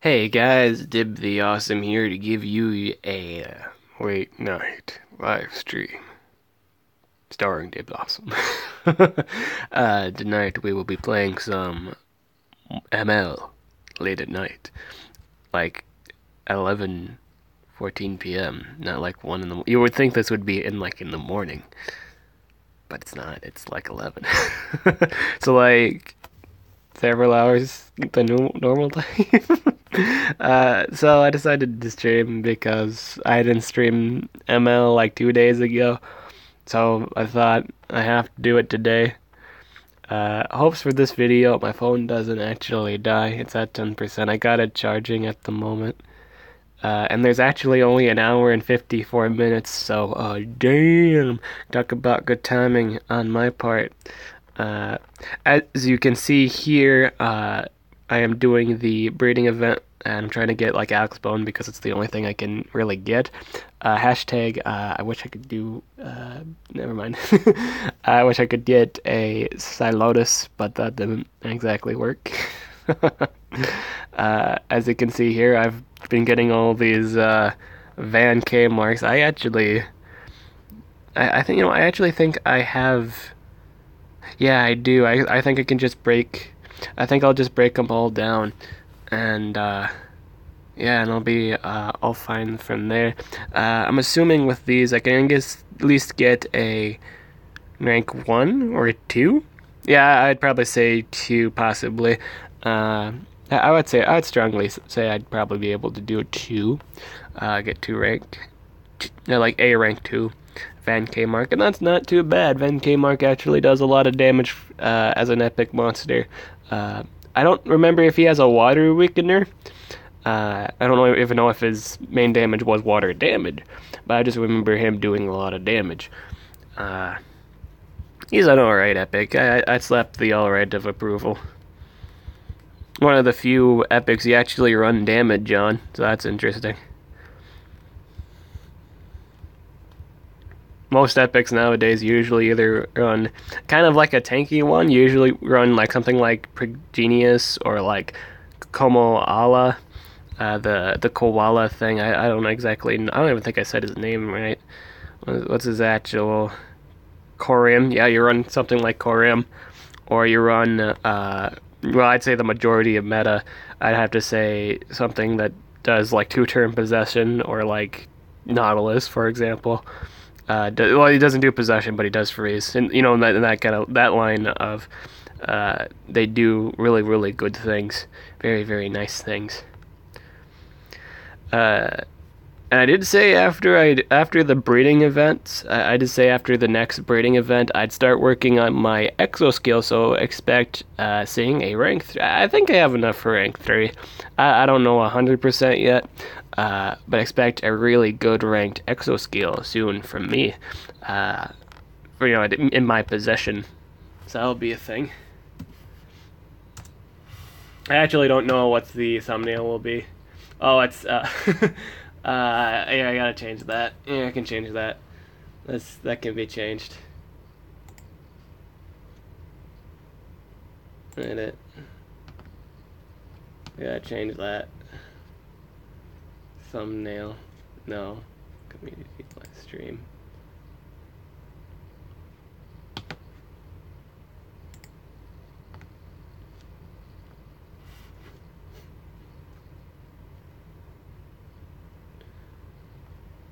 Hey guys, Dib the Awesome here to give you a late night live stream starring Dib Awesome. Tonight we will be playing some ML late at night, like 11:14 p.m. Not like 1 in the. You would think this would be in the morning, but it's not. It's like 11. So like several hours the normal time. So I decided to stream because I didn't stream ML like 2 days ago. So I thought I have to do it today. Hopes for this video, my phone doesn't actually die. It's at 10%. I got it charging at the moment. And there's actually only an hour and 54 minutes, so damn. Talk about good timing on my part. Uh, as you can see here, I am doing the breeding event, and I'm trying to get like Alex Bone because it's the only thing I can really get. Hashtag, I wish I could do, never mind. I wish I could get a Silotus, but that didn't exactly work. As you can see here, I've been getting all these Van K marks. I think, I actually think I have. Yeah, I do. I think I can just break. I think I'll just break them all down, and yeah, and I'll be all fine from there. I'm assuming with these, I can at least get a rank 1 or a 2. Yeah, I'd probably say 2, possibly. I would strongly say I'd probably be able to do a 2, get 2 rank, like A rank 2. Van K Mark, and that's not too bad. Van K Mark actually does a lot of damage as an epic monster. I don't remember if he has a water weakener. I don't even know if his main damage was water damage, but I just remember him doing a lot of damage. He's an alright epic. I slapped the alright of approval. One of the few epics he actually run damage on, so that's interesting. Most epics nowadays usually either run kind of like a tanky one, usually run like something like Progenius or like Como Ala, the koala thing. I don't know exactly. I don't even think I said his name right. What's his actual Corium? Yeah, you run something like Corium, or you run. Well, I'd say the majority of meta. I'd have to say something that does like 2-turn possession, or like Nautilus, for example. Well, he doesn't do possession, but he does freeze, and in that kind of that line of, they do really really good things, very very nice things. And I did say after the breeding event, I did say after the next breeding event, I'd start working on my exo skill. So expect seeing a rank 3. I think I have enough for rank 3. I don't know 100% yet, but expect a really good ranked exo skill soon from me. For in my possession, so that'll be a thing. I actually don't know what the thumbnail will be. Oh, it's yeah, I gotta change that. Yeah, I can change that. That can be changed. Edit. I gotta change that. Thumbnail. No. Community live stream.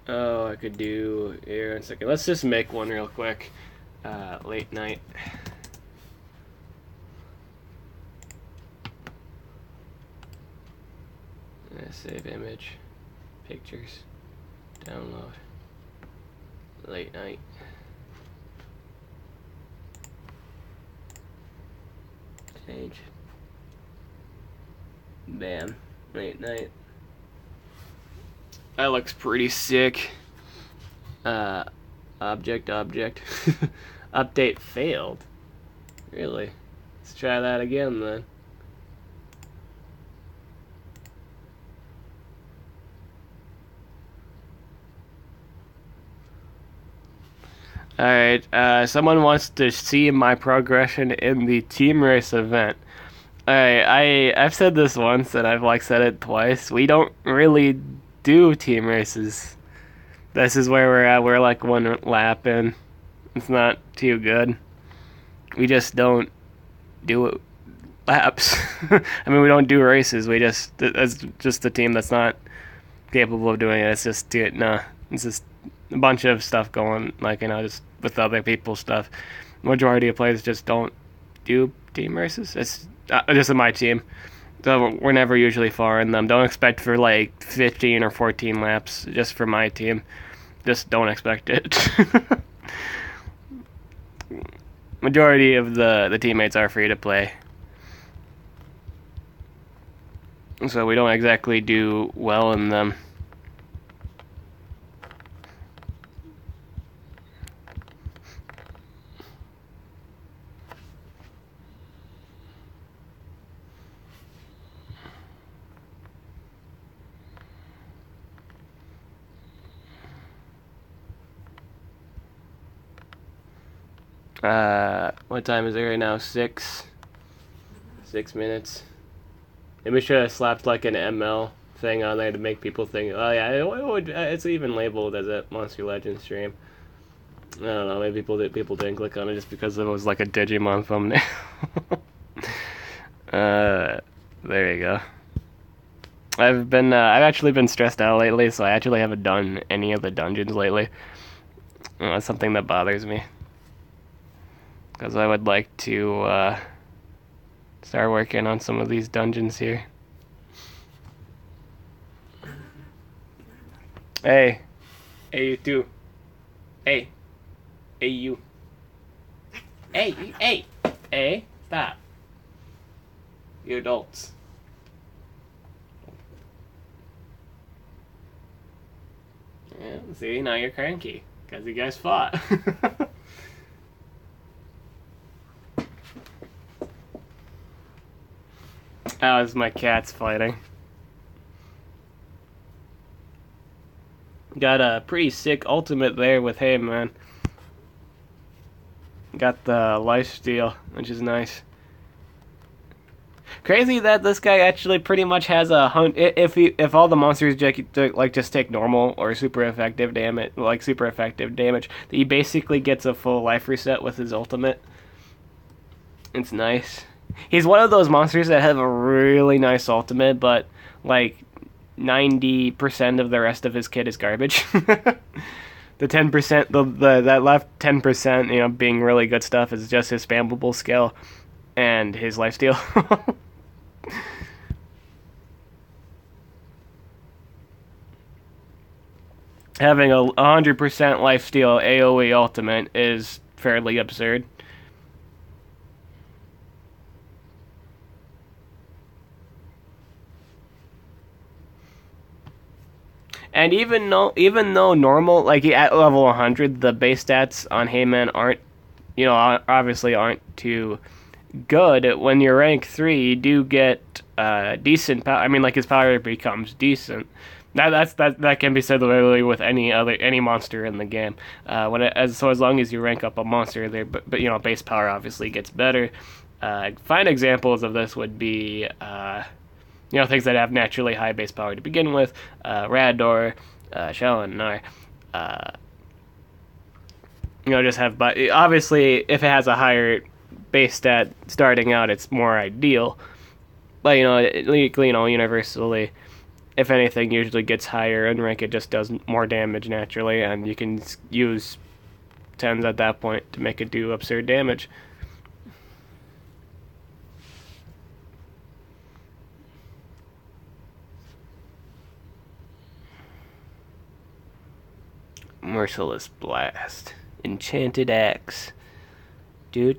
Oh, I could do here in a second. Let's just make one real quick. Late night. Save image, pictures, download. Late night. Change. Bam. Late night. That looks pretty sick. Object. Update failed. Really? Let's try that again then. Alright, someone wants to see my progression in the team race event. I've said this once and I've like said it twice. We don't really do team races. This is where we're at. We're like one lap in. It's not too good. We just don't do it laps. I mean, we don't do races. We just it's just a team that's not capable of doing it. It's just nah. It's just a bunch of stuff going like just with other people's stuff. Majority of players just don't do team races. It's just in my team. So we're never usually far in them. Don't expect for like 15 or 14 laps just for my team. Just don't expect it. Majority of the teammates are free to play. So we don't exactly do well in them. What time is it right now? 6 minutes. Maybe we should have slapped like an ML thing on there to make people think, oh yeah, it's even labeled as a Monster Legends stream. I don't know, maybe people didn't click on it just because it was like a Digimon thumbnail. There you go. I've actually been stressed out lately, so I actually haven't done any of the dungeons lately. That's something that bothers me. Because I would like to start working on some of these dungeons here. Hey. Hey, you too. Hey. Hey, you. Hey. Hey, stop. You adults. Yeah, see, now you're cranky. Because you guys fought. That was my cats fighting. Got a pretty sick ultimate there with him, man. Got the lifesteal, which is nice. Crazy that this guy actually pretty much has a hunt. If all the monsters just take normal or super effective damage, that he basically gets a full life reset with his ultimate. It's nice. He's one of those monsters that have a really nice ultimate, but like 90% of the rest of his kit is garbage. The 10%, that left 10%, being really good stuff is just his spammable skill and his lifesteal. Having a 100% lifesteal AoE ultimate is fairly absurd. And even though normal, like at level 100, the base stats on Heyman aren't, obviously aren't too good. When you're rank 3, you do get decent power. I mean, like his power becomes decent. That can be said literally with any monster in the game. As long as you rank up a monster, there, but base power obviously gets better. Fine examples of this would be things that have naturally high base power to begin with, Rador, Shelinar, just have, but obviously if it has a higher base stat starting out, it's more ideal. But universally, if anything, usually gets higher in rank, it just does more damage naturally, and you can use 10s at that point to make it do absurd damage. Merciless Blast. Enchanted Axe. Do.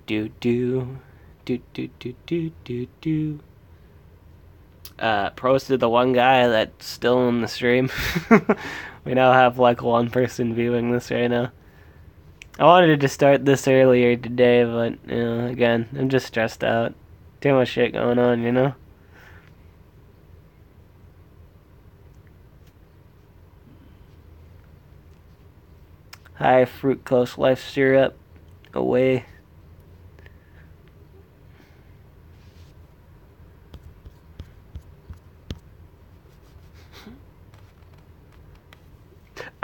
Pros to the one guy that's still in the stream. We now have like one person viewing this right now. I wanted to start this earlier today, but again, I'm just stressed out. Too much shit going on, High fructose life syrup. Away.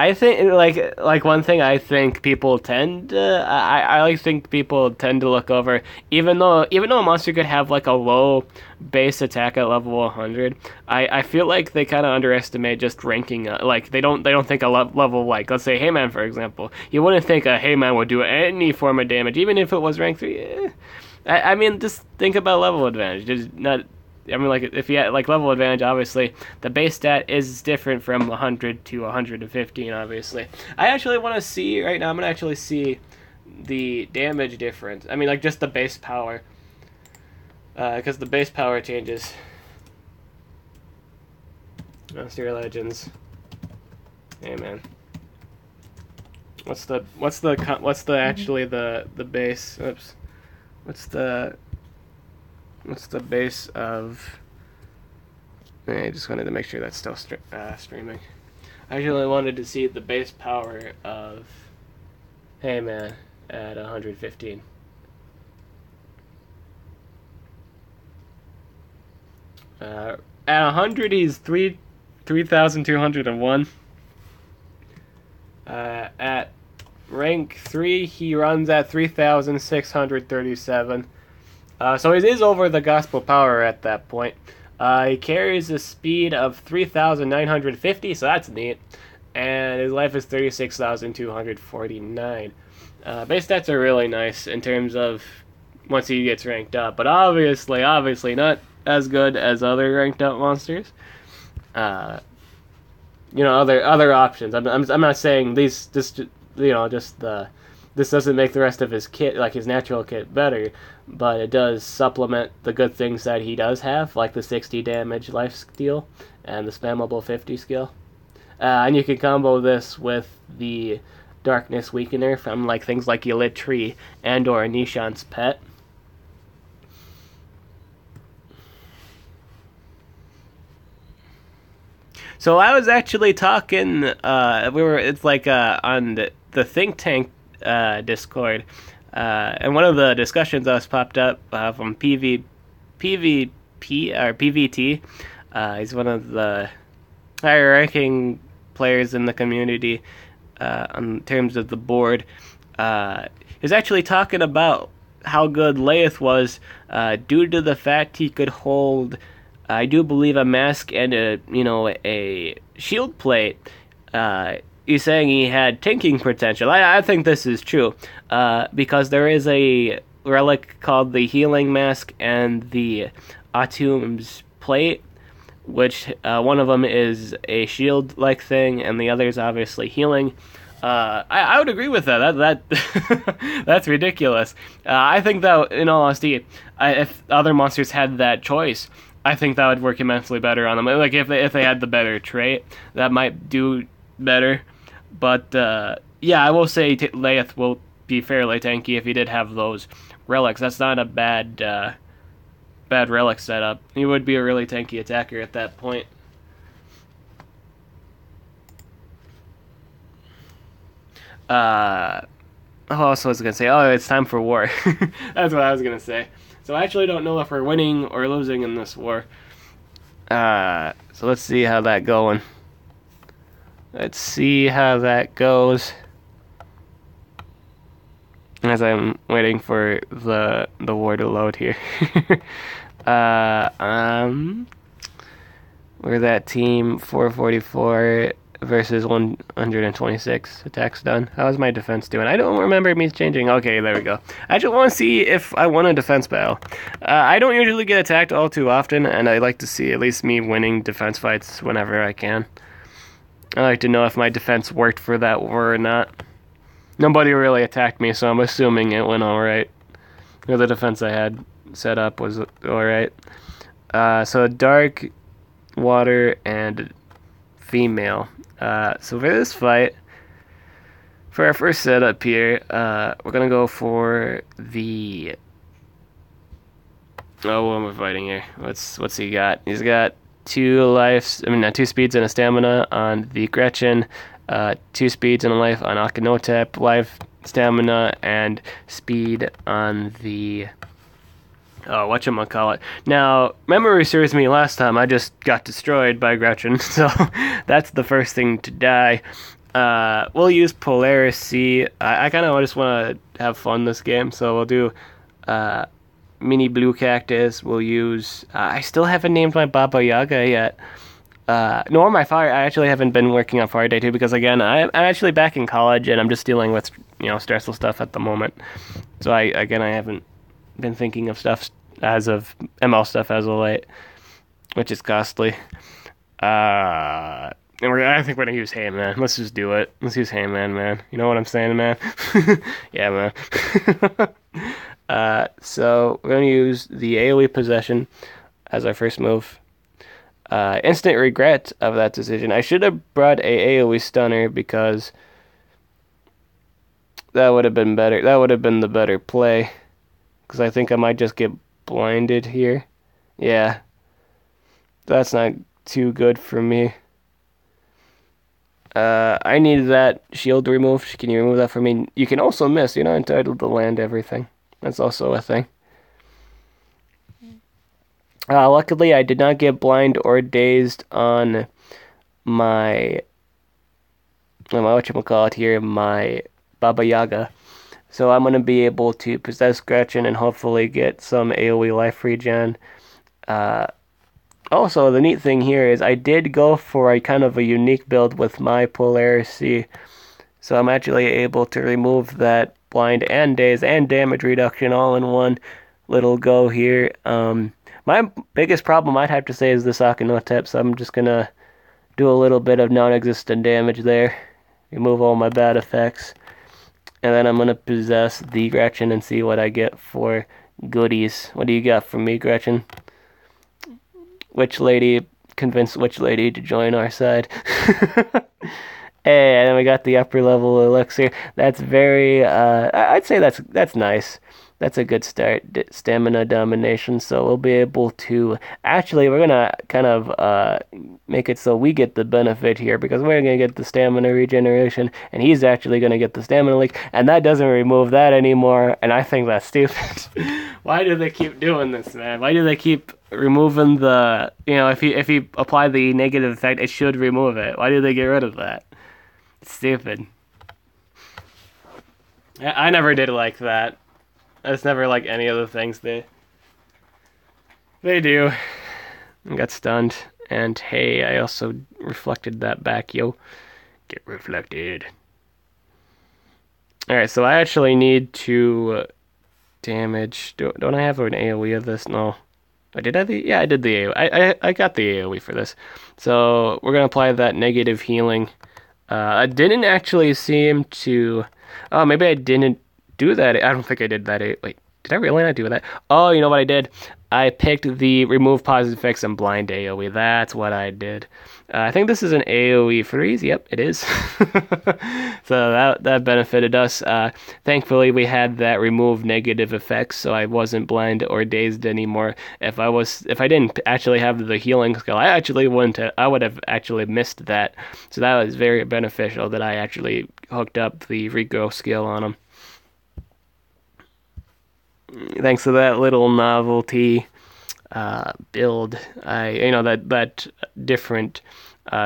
I think like one thing I think people tend I like think people tend to look over even though a monster could have like a low base attack at level 100. I feel like they kind of underestimate just ranking like they don't think a level like let's say Heyman for example. You wouldn't think a Heyman would do any form of damage even if it was rank 3. I mean just think about level advantage. Just not I mean, like, if you had, like, level advantage, obviously, the base stat is different from 100 to 115, obviously. I actually want to see, right now, I'm going to actually see the damage difference. I mean, like, just the base power. Because the base power changes. Monster Legends. Hey, man. What's actually the base? Oops. What's the base of... I just wanted to make sure that's still streaming. I actually wanted to see the base power of Heyman at 115. At 100, he's 3,201. At rank 3, he runs at 3,637. So he is over the gospel power at that point. He carries a speed of 3,950, so that's neat. And his life is 36,249. Base stats are really nice in terms of once he gets ranked up, but obviously not as good as other ranked up monsters. Other options. I'm not saying these this doesn't make the rest of his kit, like his natural kit, better, but it does supplement the good things that he does have, like the 60 damage life steal and the spammable 50 skill. And you can combo this with the darkness weakener from like things like Elitri and or Nishan's pet. So I was actually talking. It's like on the think tank Discord, and one of the discussions that was popped up from PvP or PvT. He's one of the higher ranking players in the community in terms of the board. He's actually talking about how good Leith was due to the fact he could hold, I do believe, a mask and a shield plate. He's saying he had tanking potential. I think this is true because there is a relic called the Healing Mask and the Atum's Plate, which one of them is a shield-like thing, and the other is obviously healing. I would agree with that. That that's ridiculous. I think that, in all honesty, if other monsters had that choice, I think that would work immensely better on them. Like if they had the better trait, that might do better. But yeah, I will say Leith will be fairly tanky if he did have those relics. That's not a bad relic setup. He would be a really tanky attacker at that point. What else was I gonna say? Oh, it's time for war. That's what I was gonna say. So I actually don't know if we're winning or losing in this war. So let's see how that going. Let's see how that goes. As I'm waiting for the war to load here. We're that team 444 versus 126 attacks done. How's my defense doing? I don't remember me changing. Okay, there we go. I just want to see if I won a defense battle. I don't usually get attacked all too often, and I like to see at least me winning defense fights whenever I can. I like to know if my defense worked for that war or not. Nobody really attacked me, so I'm assuming it went alright. The defense I had set up was alright. So dark, water, and female. So for this fight, for our first setup here, we're gonna go for the... Oh, what am I fighting here? What's he got? He's got 2 speeds and a stamina on the Gretchen, 2 speeds and a life on Akhenotep, life, stamina, and speed on the... Oh, whatchamacallit. Now, memory serves me, last time I just got destroyed by Gretchen, so that's the first thing to die. We'll use Polaris C. I kind of just want to have fun this game, so we'll do uh, mini blue cactus. We'll use. I still haven't named my Baba Yaga yet. Nor my fire. I actually haven't been working on Fire Day 2 because again, I'm actually back in college and I'm just dealing with stressful stuff at the moment. So I haven't been thinking of stuff as of ML stuff as of late, which is costly. I think we're gonna use Heyman. Let's just do it. Let's use Heyman, man. You know what I'm saying, man? Yeah, man. So we're gonna use the AoE possession as our first move. Instant regret of that decision. I should have brought a AoE stunner because that would have been better. That would have been the better play. Because I think I might just get blinded here. Yeah. That's not too good for me. I need that shield removed. Can you remove that for me? You can also miss. You're not entitled to land everything. That's also a thing. Luckily, I did not get blind or dazed on my whatchamacallit here, my Baba Yaga. So I'm going to be able to possess Gretchen and hopefully get some AoE life regen. Also, the neat thing here is I did go for a kind of a unique build with my Polaris C. So I'm actually able to remove that blind and daze and damage reduction all in one little go here. My biggest problem I'd have to say is this Akhenaten, so I'm just gonna do a little bit of non-existent damage there. Remove all my bad effects. And then I'm gonna possess the Gretchen and see what I get for goodies. What do you got for me, Gretchen? Convince which lady to join our side. Hey, and then we got the upper level elixir. That's very, I'd say that's nice. That's a good start. Stamina domination. So we'll be able to, actually, we're going to kind of make it so we get the benefit here because we're going to get the stamina regeneration and he's actually going to get the stamina leak. And that doesn't remove that anymore. And I think that's stupid. Why do they keep doing this, man? Why do they keep removing the, if you apply the negative effect, it should remove it. Why do they get rid of that? It's stupid. I never did like that. It's never like any of the things they do. I got stunned. And hey, I also reflected that back, yo. Get reflected. Alright, so I actually need to damage. Don't I have an AoE of this? No. I did I did the AoE. I got the AoE for this. So we're gonna apply that negative healing. I didn't actually seem to. Oh, maybe I didn't do that. I don't think I did that. Wait, did I really not do that? Oh, you know what I did? I picked the remove positive effects and blind AoE. That's what I did. I think this is an AoE freeze. Yep, it is. So that benefited us. Thankfully, we had that remove negative effects, so I wasn't blind or dazed anymore. If I didn't actually have the healing skill, I would have actually missed that. So that was very beneficial that I actually hooked up the regrow skill on him. Thanks to that little novelty build, that different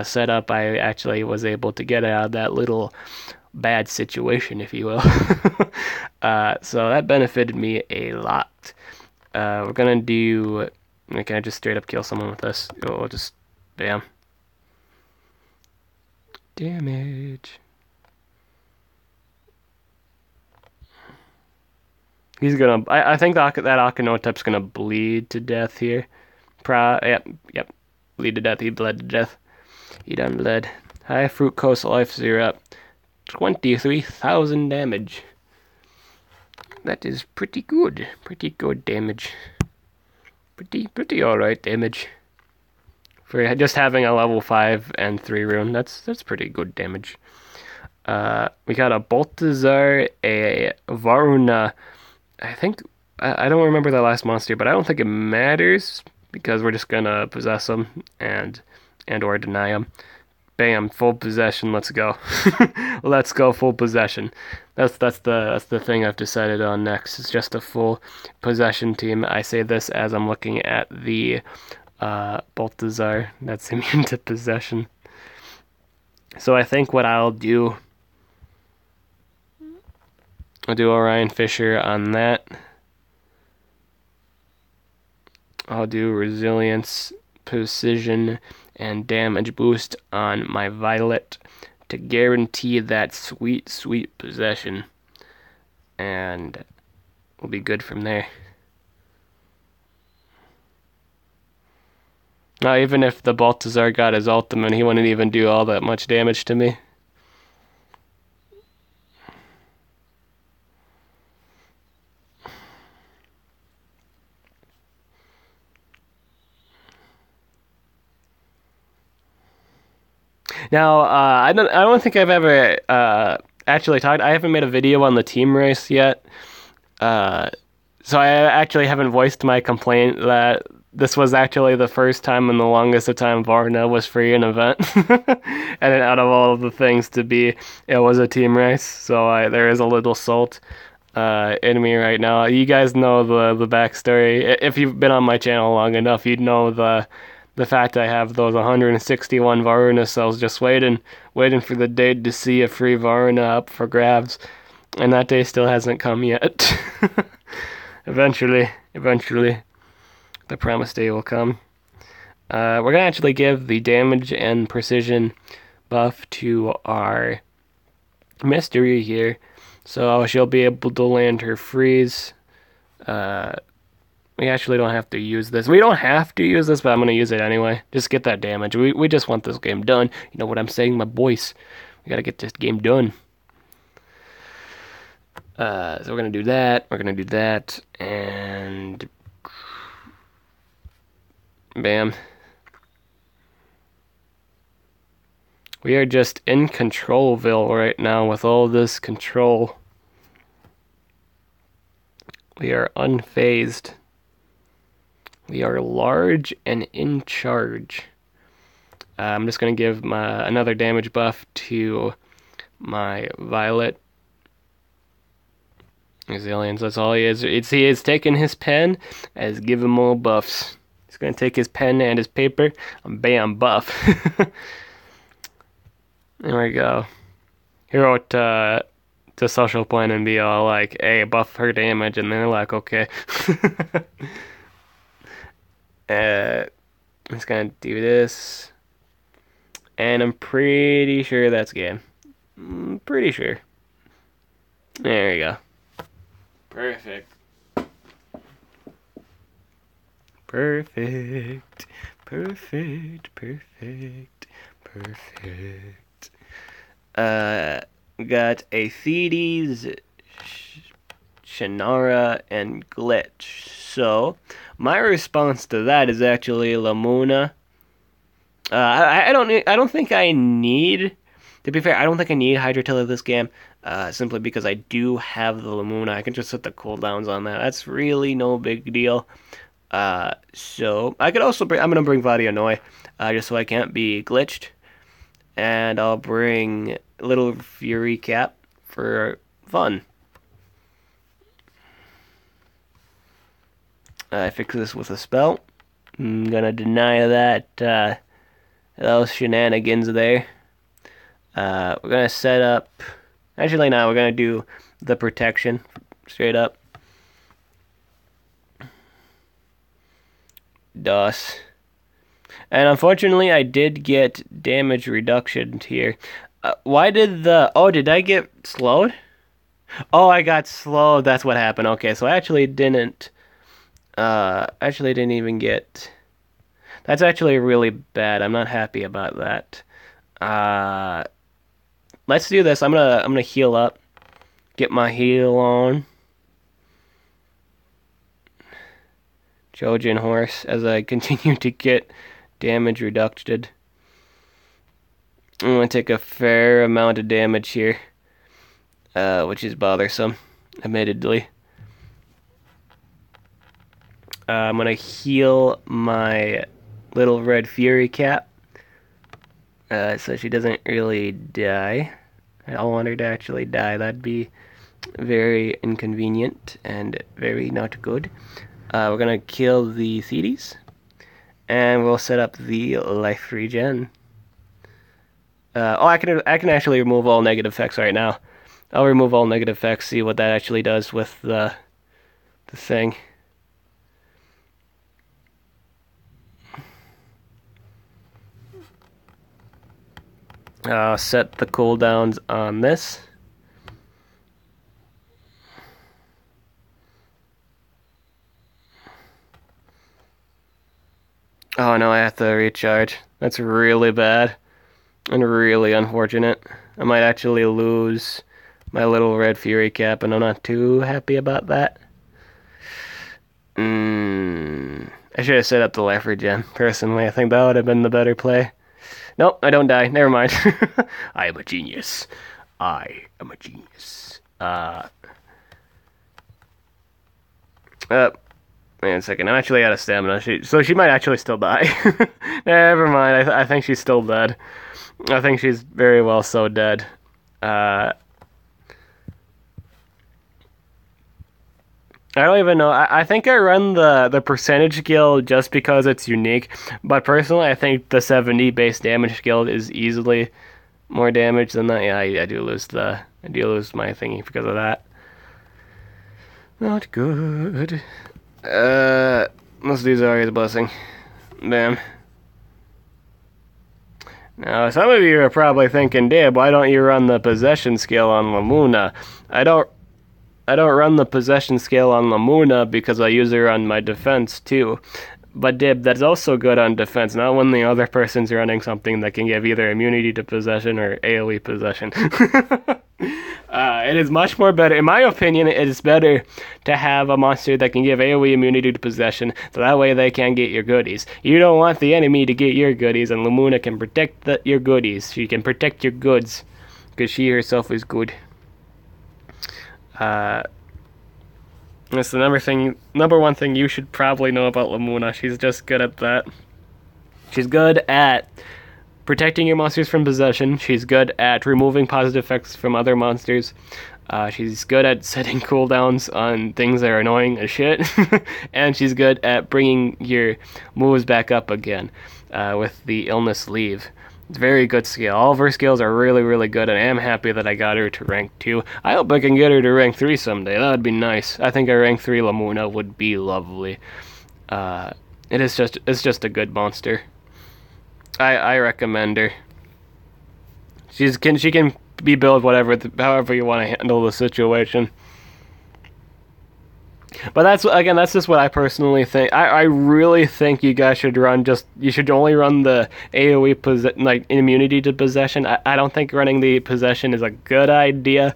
setup, I actually was able to get out of that little bad situation, if you will. So that benefited me a lot. We're gonna do. Can I just straight up kill someone with this? We'll just bam. Damage. He's gonna. I think that Akhenaten's gonna bleed to death here. Yep. Bleed to death. He bled to death. He done bled. High fructose life syrup. 23,000 damage. That is pretty good. Pretty good damage. Pretty alright damage. For just having a level 5 and 3 rune, that's pretty good damage. We got a Balthazar, a Varuna. I think I don't remember the last monster, but I don't think it matters because we're just gonna possess them and or deny them. Bam, full possession. Let's go. Let's go full possession. That's the thing I've decided on next. It's just a full possession team. I say this as I'm looking at the Balthazar that's immune to possession. So I think what I'll do Orion Fisher on that. I'll do resilience, precision, and damage boost on my Violet to guarantee that sweet, sweet possession. And we'll be good from there. Now, even if the Balthazar got his ultimate, he wouldn't even do all that much damage to me. Now, I don't think I've ever actually talked. I haven't made a video on the team race yet, so I actually haven't voiced my complaint that this was actually the first time in the longest of time Varna was free in event, and then out of all of the things to be, it was a team race. So there is a little salt in me right now. You guys know the backstory. If you've been on my channel long enough, you'd know the fact I have those 161 Varuna cells just waiting for the day to see a free Varuna up for grabs, and that day still hasn't come yet. Eventually, the promised day will come. We're gonna actually give the damage and precision buff to our mystery here, so she'll be able to land her freeze. We actually don't have to use this. We don't have to use this, but I'm going to use it anyway. Just get that damage. We just want this game done. You know what I'm saying, my boys? We got to get this game done. So we're going to do that. We're going to do that. And bam. We are just in Controlville right now with all this control. We are unfazed. We are large and in charge. I'm just going to give another damage buff to my Violet. Resilience, that's all he is. He is taking his pen as give him all buffs. He's going to take his pen and his paper and bam, buff. There we go. Hero to Social Point and be all like, hey, buff her damage, and they're like, okay. I'm just gonna do this, and I'm pretty sure that's game. Pretty sure. There you go. Perfect. Perfect. Perfect. Perfect. Perfect. Got a Thedes, Shannara, and Glitch. So my response to that is actually Lamuna. I don't think I need. To be fair, I don't think I need Hydrotilla this game. Simply because I do have the Lamuna. I can just set the cooldowns on that. That's really no big deal. So I could also bring. I'm gonna bring Vadianoi, just so I can't be glitched. And I'll bring Little Fury Cap for fun. I fix this with a spell. I'm gonna deny that those shenanigans there. We're gonna set up. Actually, now we're gonna do the protection straight up. DOS. And unfortunately, I did get damage reduction here. Why did did I get slowed? Oh, I got slowed. That's what happened. Okay, so I actually didn't even get. That's actually really bad. I'm not happy about that. Let's do this. I'm gonna heal up. Get my heal on. Trojan horse as I continue to get damage reducted. I'm gonna take a fair amount of damage here, which is bothersome, admittedly. I'm gonna heal my Little Red Fury Cap, so she doesn't really die. I don't want her to actually die. That'd be very inconvenient and very not good. We're gonna kill the Thedes, and we'll set up the life regen. I can actually remove all negative effects right now. I'll remove all negative effects, see what that actually does with the thing. Set the cooldowns on this. Oh no, I have to recharge. That's really bad and really unfortunate. I might actually lose my little red fury cap, and I'm not too happy about that. I should have set up the life regen. Personally, I think that would have been the better play. Nope, I don't die. Never mind. I am a genius. I am a genius. Wait a second. I'm actually out of stamina. So she might actually still die. Never mind. I think she's still dead. I think she's very well so dead. I don't even know. I think I run the percentage skill just because it's unique. But personally, I think the 70 base damage skill is easily more damage than that. Yeah, I do lose my thingy because of that. Not good. Let's do Zarya's blessing. Damn. Now, some of you are probably thinking, Dib, why don't you run the possession skill on Lamuna? I don't run the possession scale on Lamuna because I use her on my defense too. But Dib, that's also good on defense, not when the other person's running something that can give either immunity to possession or AoE possession. It is much more better, in my opinion, it is better to have a monster that can give AoE immunity to possession, so that way they can't get your goodies. You don't want the enemy to get your goodies, and Lamuna can protect your goodies. She can protect your goods, because she herself is good. That's the number one thing you should probably know about Lamuna. She's just good at that. She's good at protecting your monsters from possession. She's good at removing positive effects from other monsters. She's good at setting cooldowns on things that are annoying as shit. And she's good at bringing your moves back up again with the illness leave. It's a very good skill. All of her skills are really, really good, and I am happy that I got her to rank 2. I hope I can get her to rank 3 someday. That would be nice. I think a rank 3 Lamuna would be lovely. It's just a good monster. I recommend her. She can be built however you want to handle the situation. But that's just what I personally think. I really think you guys should you should only run the AoE immunity to possession. I don't think running the possession is a good idea.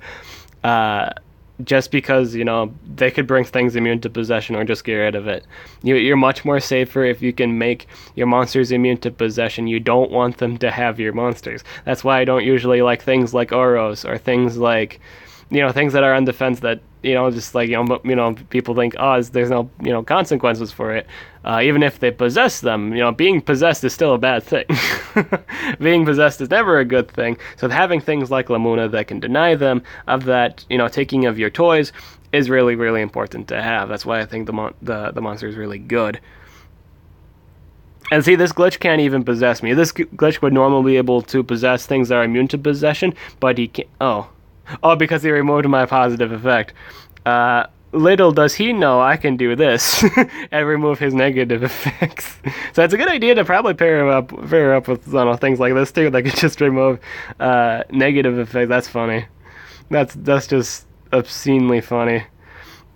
Just because, they could bring things immune to possession or just get rid of it. You're much more safer if you can make your monsters immune to possession. You don't want them to have your monsters. That's why I don't usually like things like Oros or things like, things that are on defense that, just like, people think, there's no, consequences for it. Even if they possess them, being possessed is still a bad thing. Being possessed is never a good thing. So having things like Lamuna that can deny them of that, taking of your toys is really, really important to have. That's why I think the monster is really good. And see, this glitch can't even possess me. This glitch would normally be able to possess things that are immune to possession, but he can't. Oh, because he removed my positive effect. Little does he know I can do this and remove his negative effects. So it's a good idea to probably pair her up with things like this too that could just remove negative effects. That's funny. That's just obscenely funny.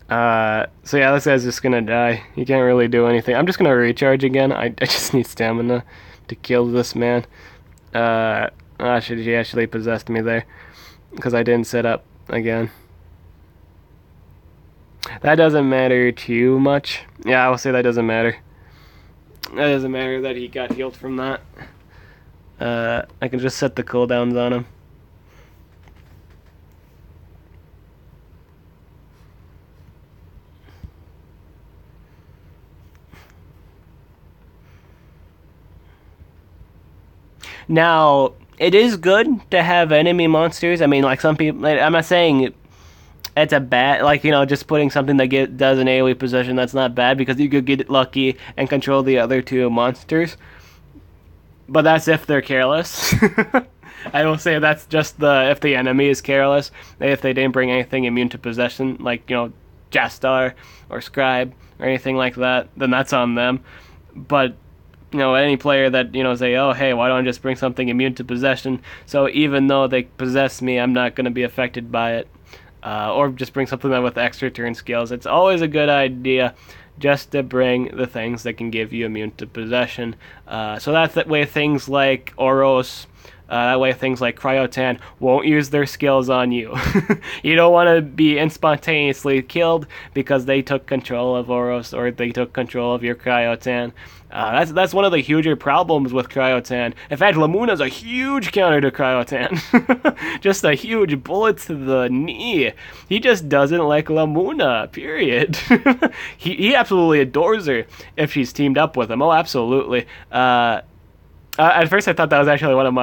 So yeah, this guy's just gonna die. He can't really do anything. I'm just gonna recharge again. I just need stamina to kill this man. He actually possessed me there because I didn't set up again. That doesn't matter too much. Yeah, I will say that doesn't matter. That doesn't matter that he got healed from that. I can just set the cooldowns on him. Now, it is good to have enemy monsters. I mean, like some people, I'm not saying it's a bad, just putting something that does an AoE possession, that's not bad, because you could get lucky and control the other two monsters. But that's if they're careless. I will say that's just if the enemy is careless, if they didn't bring anything immune to possession, like, Jastar or Scribe or anything like that, then that's on them. But, any player that, say, oh, hey, why don't I just bring something immune to possession? So even though they possess me, I'm not going to be affected by it. Or just bring something that with extra turn skills. It's always a good idea just to bring the things that can give you immune to possession. So that's that way things like Oros, that way things like Cryotan won't use their skills on you. You don't want to be spontaneously killed because they took control of Oros or they took control of your Cryotan. That's one of the huger problems with Cryotan. In fact, Lamuna's a huge counter to Cryotan. Just a huge bullet to the knee. He just doesn't like Lamuna, period. He absolutely adores her if she's teamed up with him. Oh, absolutely. At first, I thought that was actually one of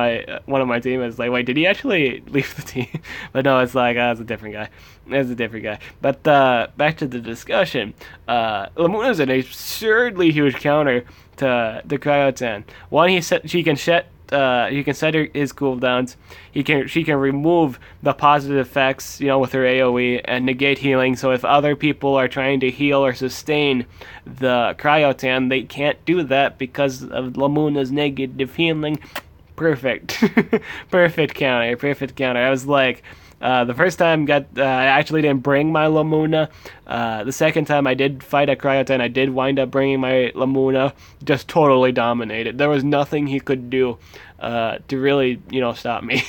my teammates. Like, wait, did he actually leave the team? But no, it's like, it's a different guy. It's a different guy. But back to the discussion. Lamuna is an absurdly huge counter to Cryotan. One, she can set his cooldowns. She can remove the positive effects, with her AoE and negate healing. So if other people are trying to heal or sustain the Cryotan, they can't do that because of Lamuna's negative healing. Perfect. Perfect counter. I was like, the first time I actually didn't bring my Lamuna. The second time I did fight a Cryotan, I did wind up bringing my Lamuna. Just totally dominated. There was nothing he could do to really, stop me.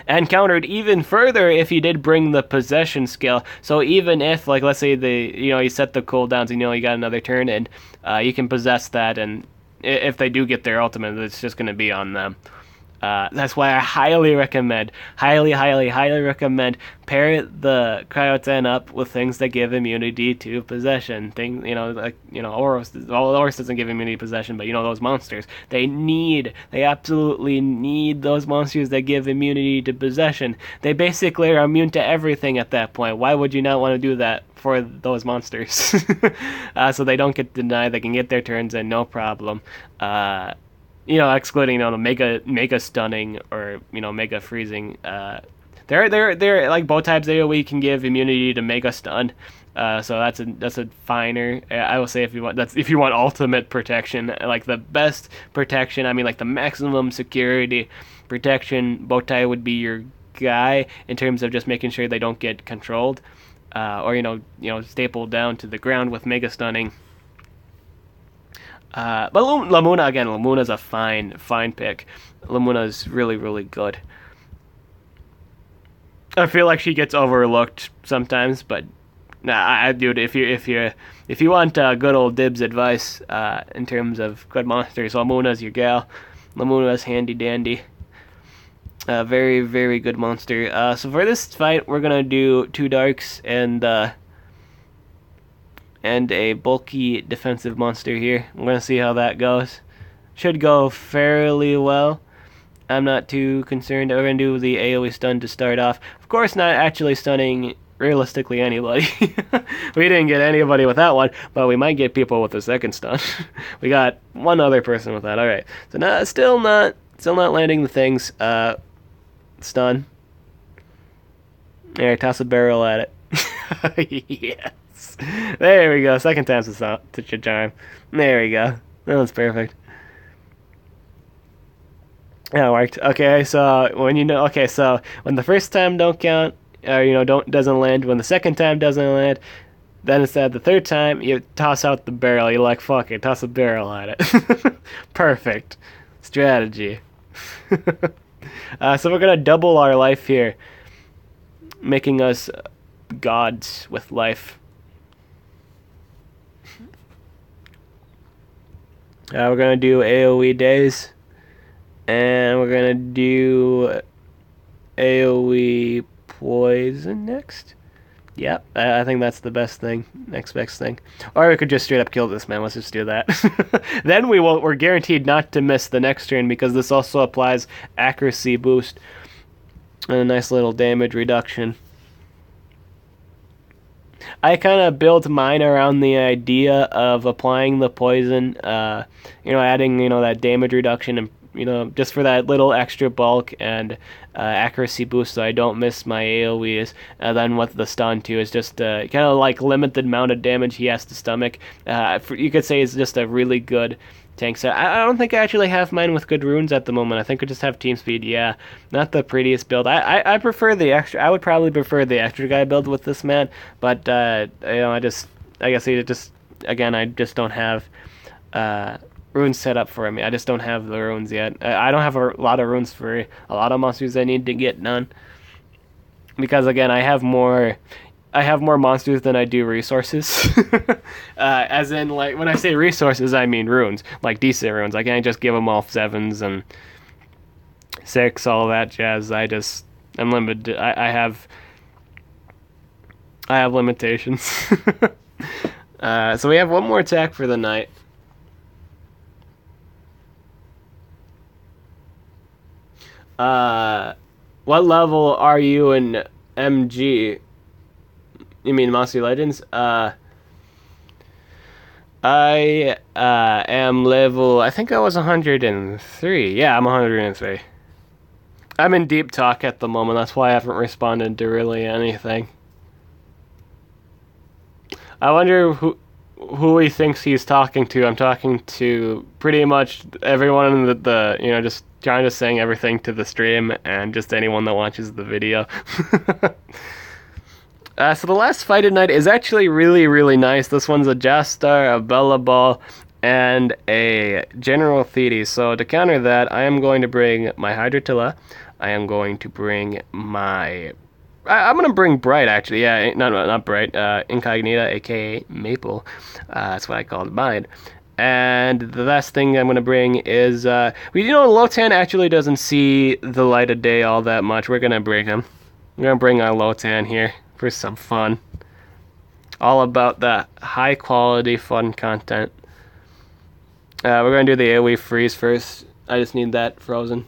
And countered even further if he did bring the possession skill. So even if, like, let's say you set the cooldowns and you got another turn in, you can possess that, and if they do get their ultimate, it's just going to be on them. That's why I highly recommend, highly recommend pair the Cryotan up with things that give immunity to possession. Things, Oros doesn't give immunity to possession, but those monsters. They absolutely need those monsters that give immunity to possession. They basically are immune to everything at that point. Why would you not want to do that for those monsters? So they don't get denied, they can get their turns in, no problem. Excluding the mega stunning or mega freezing. They're like both types AoE can give immunity to mega stun. So that's a finer. I will say if you want ultimate protection, like the best protection. I mean, like the maximum security protection. Bowtie would be your guy in terms of just making sure they don't get controlled, or stapled down to the ground with mega stunning. But Lamuna's a fine pick. Lamuna's really, really good. I feel like she gets overlooked sometimes, but dude, if you want good old Dibs advice in terms of good monsters, Lamuna's your gal. Lamuna's handy dandy. Very, very good monster. So for this fight, we're gonna do 2 darks and a bulky defensive monster here. I'm going to see how that goes. Should go fairly well. I'm not too concerned. We're going to do the AoE stun to start off. Of course, not actually stunning realistically anybody. We didn't get anybody with that one, but we might get people with the second stun. We got one other person with that. All right. So still not landing the things. Stun. There, toss a barrel at it. Yeah. There we go. Second time's the charm. There we go. That was perfect. Yeah, it worked. Okay, so when when the first time don't count, or doesn't land, when the second time doesn't land, then instead the third time you toss out the barrel. You're like, fuck it, toss a barrel at it. Perfect strategy. So we're gonna double our life here, making us gods with life. We're going to do AoE days, and we're going to do AoE poison next. Yep, I think that's the best thing, next best thing. Or we could just straight up kill this man, let's just do that. Then we're guaranteed not to miss the next turn, because this also applies accuracy boost and a nice little damage reduction. I kind of built mine around the idea of applying the poison, adding, that damage reduction and just for that little extra bulk and accuracy boost, so I don't miss my AoEs. And then with the stun too, is just kind of like limited amount of damage he has to stomach. You could say it's just a really good tank set. I don't think I actually have mine with good runes at the moment. I think I just have team speed. Yeah, not the prettiest build. I prefer the extra. I would probably prefer the extra guy build with this man, but I guess he just again I just don't have runes set up for me. I just don't have the runes yet. I don't have a lot of runes for a lot of monsters I need to get done, because again I have more monsters than I do resources. As in, like, when I say resources, I mean runes, like decent runes. I can't just give them all 7s and 6, all that jazz. I'm limited. I have limitations. So we have one more attack for the night. What level are you in MG? You mean Monster Legends? I am level, I think I was 103. Yeah, I'm 103. I'm in deep talk at the moment, that's why I haven't responded to really anything. I wonder who he thinks he's talking to. I'm talking to pretty much everyone in the just trying to sing everything to the stream, and just anyone that watches the video. So the last fight tonight is actually really, really nice. This one's a Jastar, a Bella Ball, and a General Thetis. So to counter that, I am going to bring my Hydratilla. I am going to bring my... I'm going to bring Bright, actually. Yeah, not Bright. Incognita, a.k.a. Maple. That's what I called mine. And the last thing I'm going to bring is... Lotan actually doesn't see the light of day all that much. We're going to bring him. We're going to bring our Lotan here for some fun. All about the high quality fun content. We're going to do the AoE freeze first. I just need that frozen.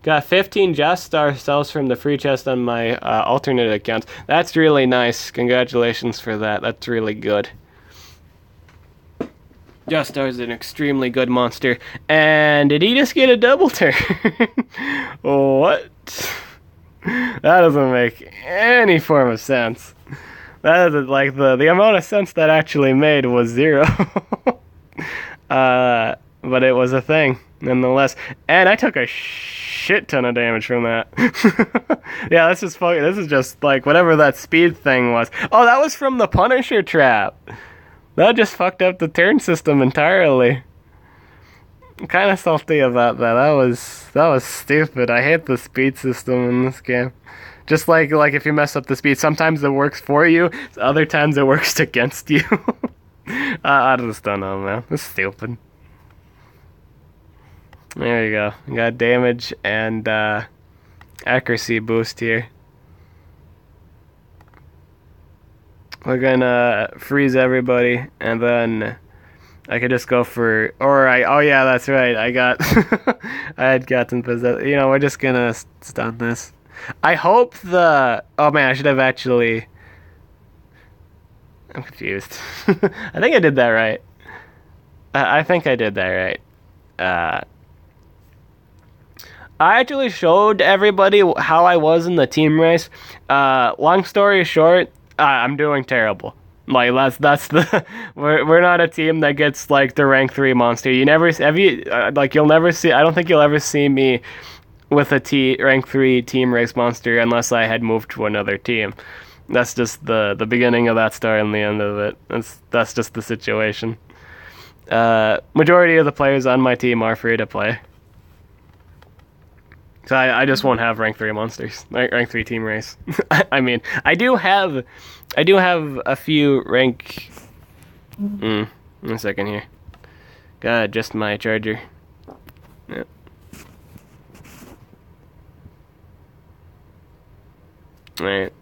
Got 15 Jastar cells from the free chest on my alternate accounts. That's really nice. Congratulations for that. That's really good. Jastar is an extremely good monster. And did he just get a double turn? What? That doesn't make any form of sense. That is like the amount of sense that actually made was 0. But it was a thing nonetheless. And I took a shit ton of damage from that. Yeah, this is just like whatever that speed thing was. Oh, that was from the Punisher trap. That just fucked up the turn system entirely. I'm kind of salty about that. That was stupid. I hate the speed system in this game. Just like if you mess up the speed, sometimes it works for you, other times it works against you. I just don't know, man. It's stupid. There you go. We got damage and accuracy boost here. We're gonna freeze everybody, and then I could just go for... oh yeah, that's right. I had gotten possessed. We're just gonna stun this. I hope oh man, I should have actually... I'm confused. I think I did that right. I think I did that right. I actually showed everybody how I was in the team race. Long story short, I'm doing terrible. Like that's the we're not a team that gets like the rank 3 monster. You'll never see. I don't think you'll ever see me with a rank 3 team race monster unless I had moved to another team. That's just the beginning of that story and the end of it. That's just the situation. Majority of the players on my team are free to play. So I just won't have rank 3 monsters, rank 3 team race. I mean, I do have a few rank. One second here. Gotta adjust my charger. Yep. All right.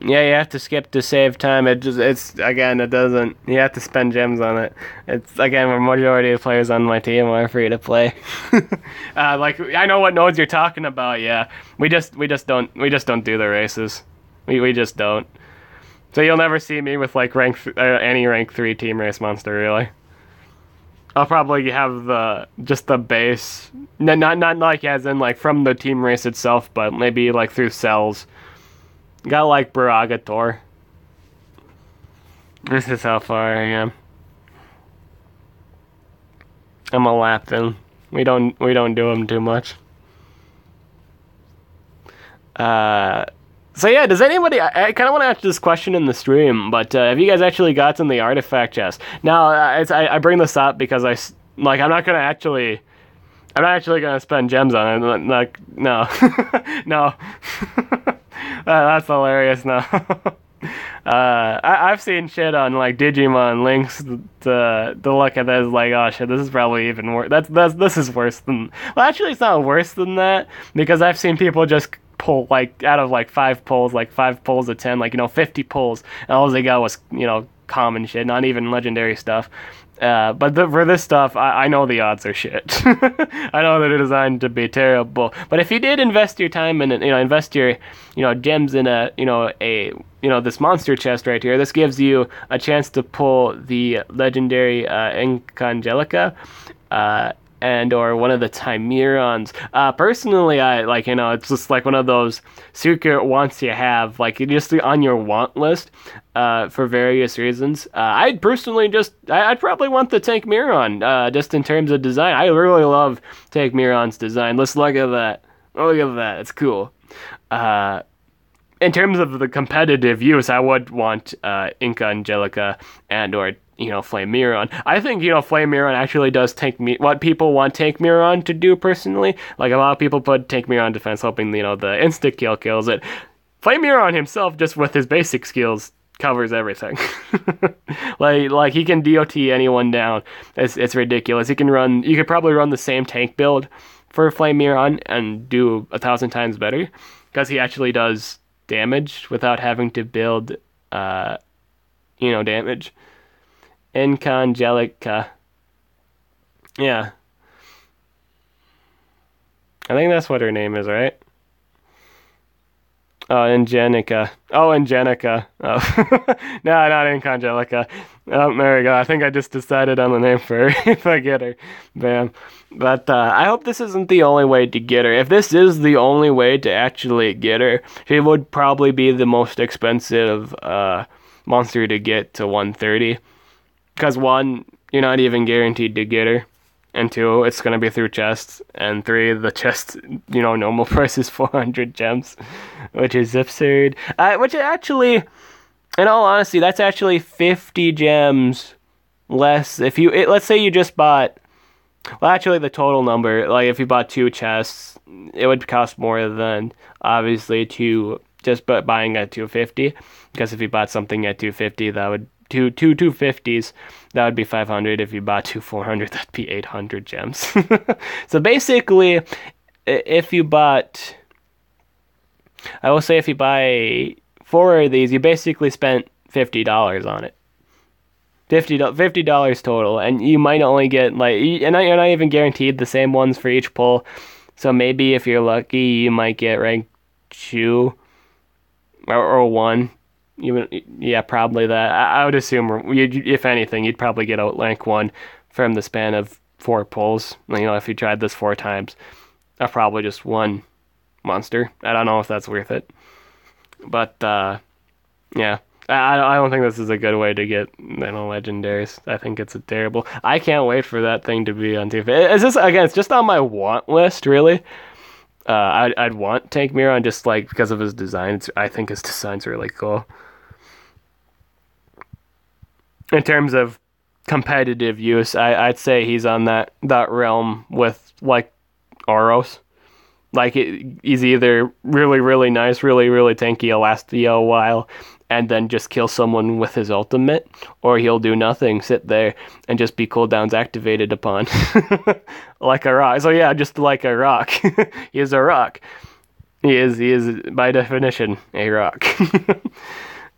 Yeah, you have to skip to save time. It doesn't. You have to spend gems on it. It's again, the majority of players on my team are free to play. I know what nodes you're talking about. Yeah, we just don't do the races. We just don't. So you'll never see me with like any rank 3 team race monster really. I'll probably have just the base, not like as in like from the team race itself, but maybe like through cells. Got like Baragator. This is how far I am. I'm a Lapton. We don't do them too much. So yeah, does anybody? I kind of want to ask this question in the stream, but have you guys actually gotten the artifact chest? Now, I bring this up because I'm not actually gonna spend gems on it. Like, no, no, that's hilarious. No, I've seen shit on like Digimon links to look at this like, oh shit, this is probably even worse. This is worse than. Well, actually, it's not worse than that because I've seen people just pull like out of like 5 pulls, like 5 pulls of 10, like 50 pulls, and all they got was common shit, not even legendary stuff. But for this stuff, I know the odds are shit. I know that they're designed to be terrible. But if you did invest your time in it, invest your gems in this monster chest right here, this gives you a chance to pull the legendary Incangelica. And or one of the Timerons. Personally, I it's just like one of those secret wants you have, like just on your want list, for various reasons. I'd probably want the Tankmiron, just in terms of design. I really love Tankmiron's design. Let's look at that. Oh, look at that. It's cool. In terms of the competitive use, I would want Incangelica and or Flamemiron. I think Flamemiron actually does what people want Tankmiron to do personally. Like a lot of people put Tankmiron defense hoping the insta kill kills it. Flamemiron himself, just with his basic skills, covers everything. like he can DOT anyone down. It's ridiculous. You could probably run the same tank build for Flamemiron and do 1,000 times better because he actually does damage without having to build damage. Incangelica. Yeah. I think that's what her name is, right? Oh, Ingenica. Oh, Ingenica. Oh. No, not Incangelica. Oh, there we go. I think I just decided on the name for her if I get her. Bam. But I hope this isn't the only way to get her. If this is the only way to actually get her, she would probably be the most expensive monster to get to 130. Because 1, you're not even guaranteed to get her. And 2, it's going to be through chests. And 3, the chest, normal price is 400 gems. Which is absurd. Which actually, in all honesty, that's actually 50 gems less. Let's say you just bought, well actually the total number, like if you bought 2 chests, it would cost more than, obviously, just buying at 250. Because if you bought something at 250, that would, two 250s, that would be 500. If you bought 2 400, that'd be 800 gems. So basically, if you buy 4 of these, you basically spent $50 on it. $50 total, and you might only get you're not even guaranteed the same ones for each pull. So maybe if you're lucky, you might get rank 2 or 1. Yeah, probably that. I would assume, if anything, you'd probably get out rank 1 from the span of 4 pulls. If you tried this 4 times, that's probably just 1 monster. I don't know if that's worth it. But, yeah. I don't think this is a good way to get legendaries. I think it's terrible. I can't wait for that thing to be on TV. It's just on my want list, really. I'd want Tankmiron just because of his design. I think his design's really cool. In terms of competitive use, I'd say he's on that realm with Oros. He's either really, really nice, really, really tanky, he'll last you a while, and then just kill someone with his ultimate, or he'll do nothing, sit there, and just be cooldowns activated upon. Like a rock. So yeah, just like a rock. He is a rock. He is by definition a rock.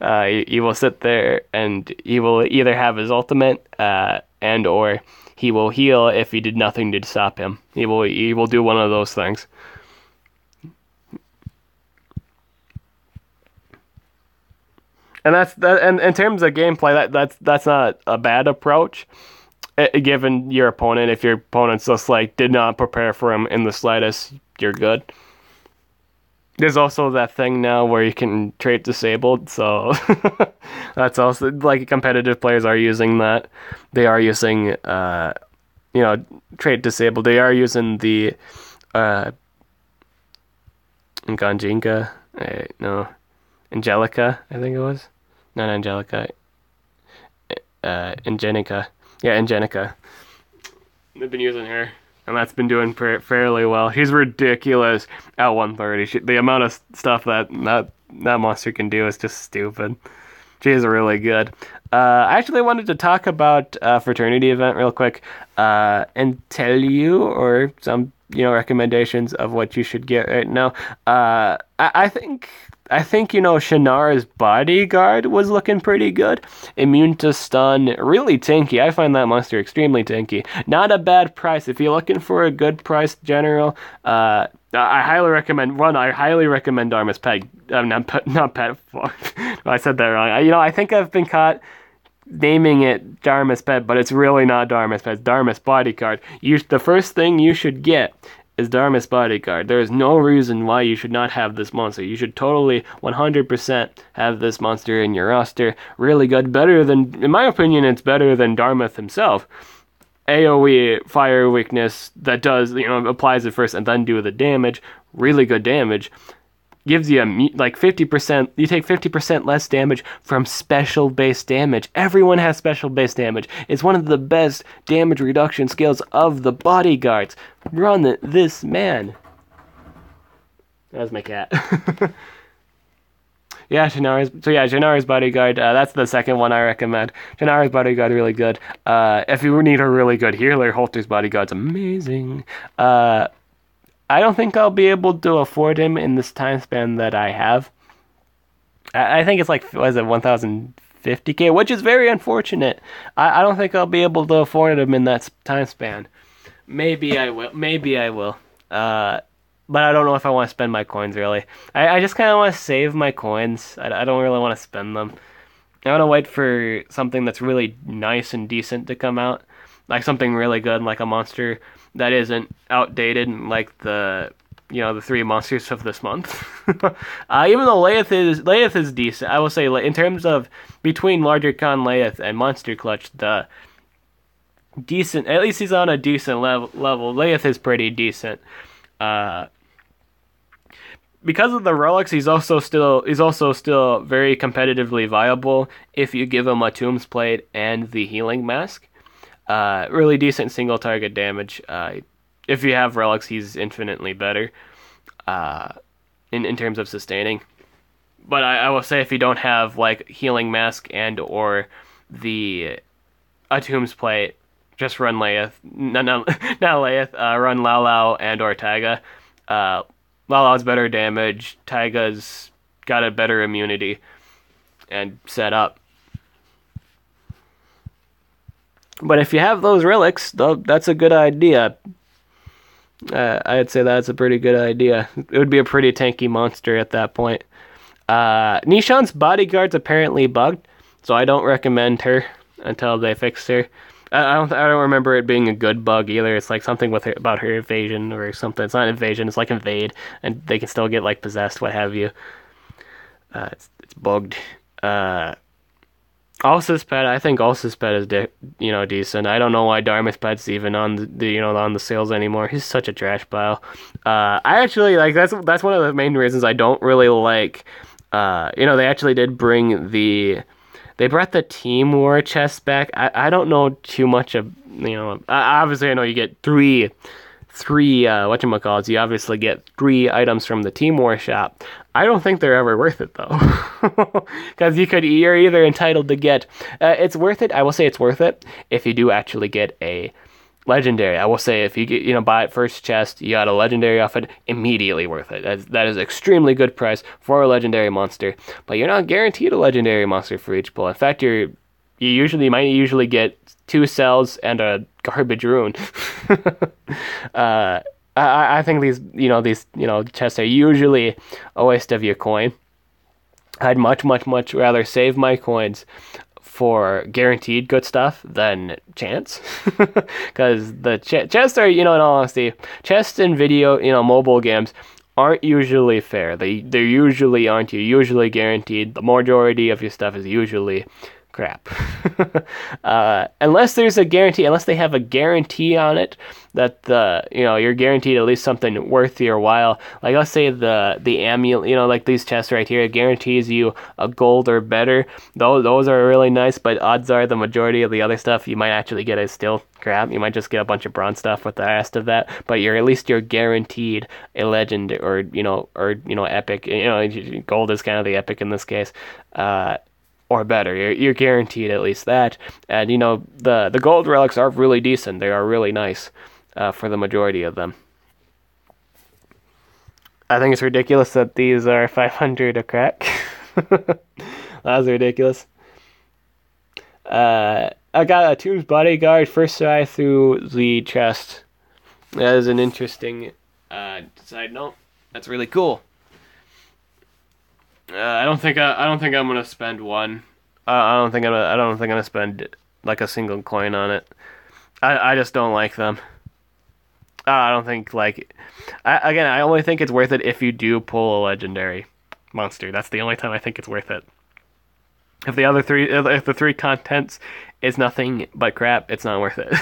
He will sit there, and he will either have his ultimate, and or he will heal if he did nothing to stop him. He will do one of those things. And that's that. And in terms of gameplay, that's not a bad approach, given your opponent. If your opponent's just like did not prepare for him in the slightest, you're good. There's also that thing now where you can trait disabled, so that's also like competitive players are using that. They are using trait disabled. They are using the Ganjinka, no, Angelica, I think it was. Not Angelica, Ingenica. Yeah, Ingenica. They've been using her, and that's been doing fairly well. She's ridiculous at 130. The amount of stuff that monster can do is just stupid. She is really good. I actually wanted to talk about fraternity event real quick, and tell you or some recommendations of what you should get right now. I think Shannar's bodyguard was looking pretty good. Immune to stun, really tanky. I find that monster extremely tanky. Not a bad price if you're looking for a good priced general. I highly recommend Darmus Peg. Not Pet. I said that wrong. I think I've been caught naming it Darmus Pet, but it's really not Darmus Pet. It's Darmus Bodyguard. The first thing you should get is Darmus Bodyguard. There is no reason why you should not have this monster. You should totally 100% have this monster in your roster. Really good. Better than, in my opinion, it's better than Darmuth himself. AoE fire weakness that does, applies it first and then do the damage. Really good damage. Gives you like 50%, you take 50% less damage from special base damage. Everyone has special base damage. It's one of the best damage reduction skills of the bodyguards. Run this man. That was my cat. Shannar's bodyguard, that's the second one I recommend. Shannar's bodyguard, really good. If you need a really good healer, Holter's bodyguard's amazing. I don't think I'll be able to afford him in this time span that I have. I think it's like, what is it, 1,050k, which is very unfortunate. I don't think I'll be able to afford him in that time span. Maybe I will. But I don't know if I want to spend my coins, really. I just kind of want to save my coins. I don't really want to spend them. I want to wait for something that's really nice and decent to come out. Like something really good, like a monster that isn't outdated, like the three monsters of this month. Even though Layeth is decent, I will say in terms of between Larger Con Layeth and Monster Clutch, the decent, at least he's on a decent level. Layeth is pretty decent. Because of the relics, he's also still very competitively viable if you give him a Tombs Plate and the Healing Mask. Really decent single target damage. If you have relics, he's infinitely better in terms of sustaining. But I will say if you don't have like Healing Mask and or a Tombs Plate, just run Layeth. Not Layeth. Run Lao Lao and or Taiga. Lao Lao's better damage. Taiga's got a better immunity and set up. But if you have those relics, that's a good idea. I'd say that's a pretty good idea. It would be a pretty tanky monster at that point. Nishan's bodyguard's apparently bugged, so I don't recommend her until they fix her. I don't remember it being a good bug either. It's like something about her evasion or something. It's not evasion. It's like invade, and they can still get like possessed, what have you. It's bugged. Ulsus Pet, I think Ulsus Pet is decent. I don't know why Darmus Pet's even on the sales anymore. He's such a trash pile. I actually like that's one of the main reasons I don't really like. They actually did they brought the Team War chest back. I don't know too much of obviously I know you get three whatchamacallits. You obviously get 3 items from the Team War shop. I don't think they're ever worth it though, because you're either entitled to get. It's worth it. I will say it's worth it if you do actually get a legendary. I will say if you get buy it first chest, you got a legendary off it, immediately worth it. That is extremely good price for a legendary monster. But you're not guaranteed a legendary monster for each pull. In fact, you might usually get 2 cells and a garbage rune. I think these chests are usually a waste of your coin. I'd much rather save my coins for guaranteed good stuff than chance, because the chests are, in all honesty, chests in video, mobile games aren't usually fair. They usually aren't. You usually guaranteed. The majority of your stuff is usually crap. Unless there's a guarantee, unless they have a guarantee on it that you're guaranteed at least something worth your while. Like, let's say the amulet, like these chests right here, it guarantees you a gold or better. Those are really nice, but odds are the majority of the other stuff you might actually get is still crap. You might just get a bunch of bronze stuff with the rest of that, but you're guaranteed a legend or epic. Gold is kind of the epic in this case. Or better. You're guaranteed at least that. And the gold relics are really decent. They are really nice for the majority of them. I think it's ridiculous that these are 500 a crack. That's ridiculous. I got a Tomb's Bodyguard first try through the chest. That is an interesting side note. That's really cool. I don't think I'm gonna spend one. I don't think I'm gonna spend like a single coin on it. I just don't like them. I don't think I only think it's worth it if you do pull a legendary monster. That's the only time I think it's worth it. If the three contents is nothing but crap, it's not worth it.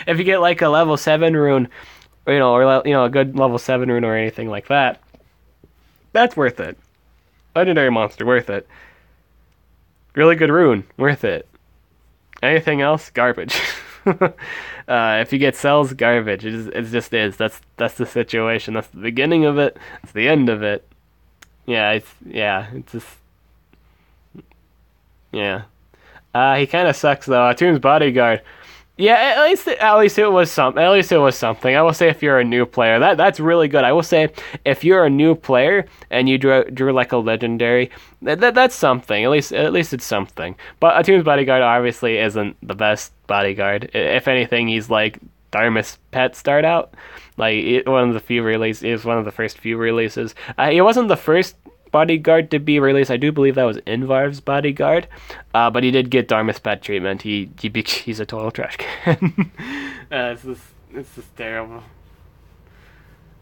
If you get like a level 7 rune, or a good level 7 rune or anything like that, that's worth it. Legendary monster, worth it. Really good rune, worth it. Anything else, garbage. If you get cells, garbage. It just is. That's the situation. That's the beginning of it. It's the end of it. It's just. Yeah. He kind of sucks though. Tomb's Bodyguard. Yeah, at least it was something. At least it was something. I will say, if you're a new player, that's really good. I will say, if you're a new player and you drew like a legendary, that's something. At least it's something. But a Tomb's Bodyguard obviously isn't the best bodyguard. If anything, he's like Dharma's pet start out. Like, one of the few releases. It was one of the first few releases. He wasn't the first bodyguard to be released. I do believe that was Invarv's bodyguard, but he did get Dharma's pet treatment. He's a total trash can. It's just terrible.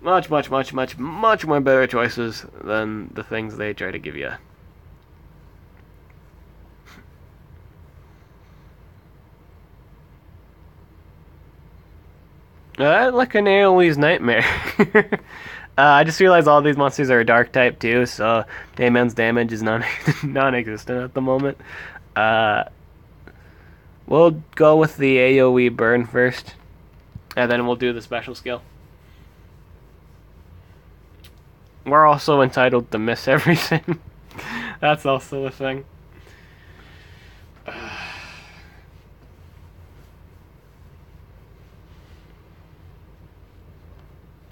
Much more better choices than the things they try to give you. Like an AoE's nightmare. I just realized all these monsters are a dark type too, so Dayman's damage is non-existent at the moment. We'll go with the AoE burn first, and then we'll do the special skill. We're also entitled to miss everything. That's also a thing.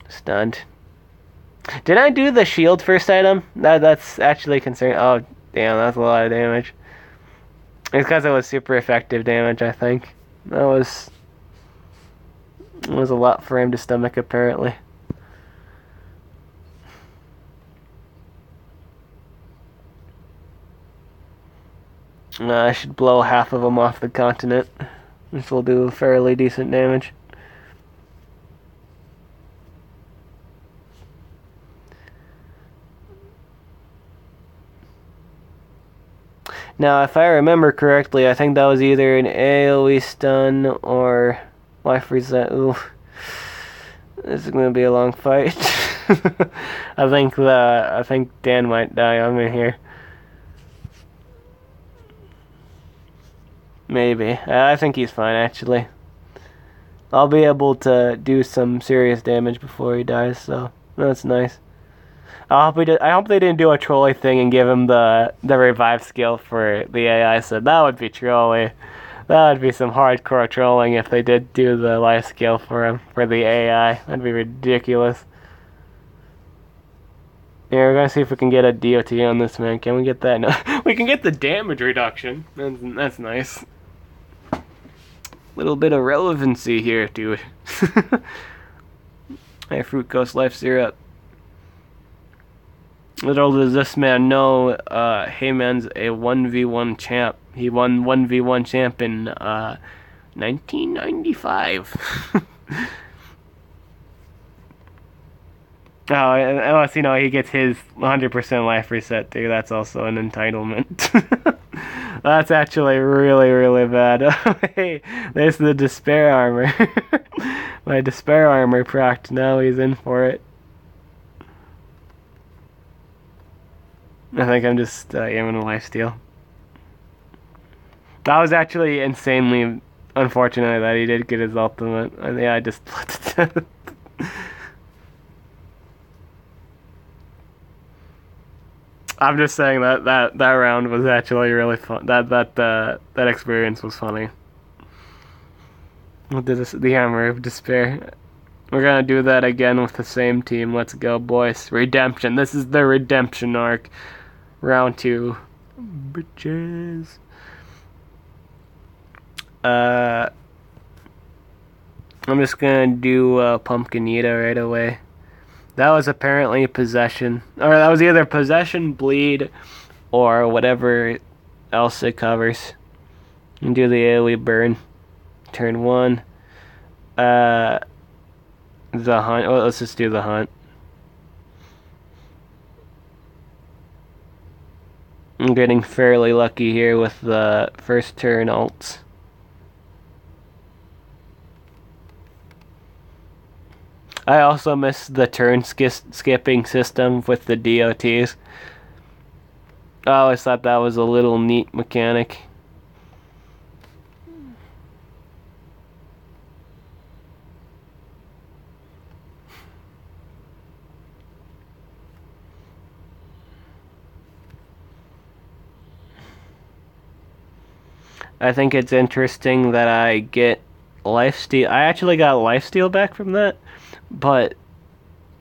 Stunned. Did I do the shield first item? That's actually concerning. Oh, damn, that's a lot of damage. It's because it was super effective damage, I think. It was a lot for him to stomach, apparently. I should blow half of them off the continent, which will do fairly decent damage. Now, if I remember correctly, I think that was either an AoE stun or life reset. Ooh, this is gonna be a long fight. I think Dan might die on me here. Maybe. I think he's fine, actually. I'll be able to do some serious damage before he dies, so that's nice. I hope they didn't do a trolley thing and give him the revive skill for the AI. So that would be trolly. That would be some hardcore trolling if they did do the life skill for him for the AI. That'd be ridiculous. Yeah, we're gonna see if we can get a DOT on this man. Can we get that? No, we can get the damage reduction. That's nice. Little bit of relevancy here, dude. Hey, Fruit Ghost Life Syrup. Little does this man know, Heyman's a 1v1 champ. He won 1v1 champ in 1995. Oh, unless, he gets his 100% life reset too. That's also an entitlement. That's actually really, really bad. Hey, there's the despair armor. My despair armor procced. Now he's in for it. I think I'm just aiming a lifesteal. That was actually insanely unfortunate that he did get his ultimate. Yeah, I just put it to I'm just saying that round was actually really fun. That experience was funny. With the Hammer of Despair. We're gonna do that again with the same team. Let's go, boys. Redemption. This is the redemption arc. Round 2. Bitches. I'm just gonna do Pumpkinita right away. That was apparently possession. Or that was either possession, bleed, or whatever else it covers. And do the AoE burn. Turn 1. The hunt. Oh, let's just do the hunt. I'm getting fairly lucky here with the first turn ults. I also miss the turn skipping system with the DOTs. I always thought that was a little neat mechanic. I think it's interesting that I get lifesteal. I actually got lifesteal back from that. But,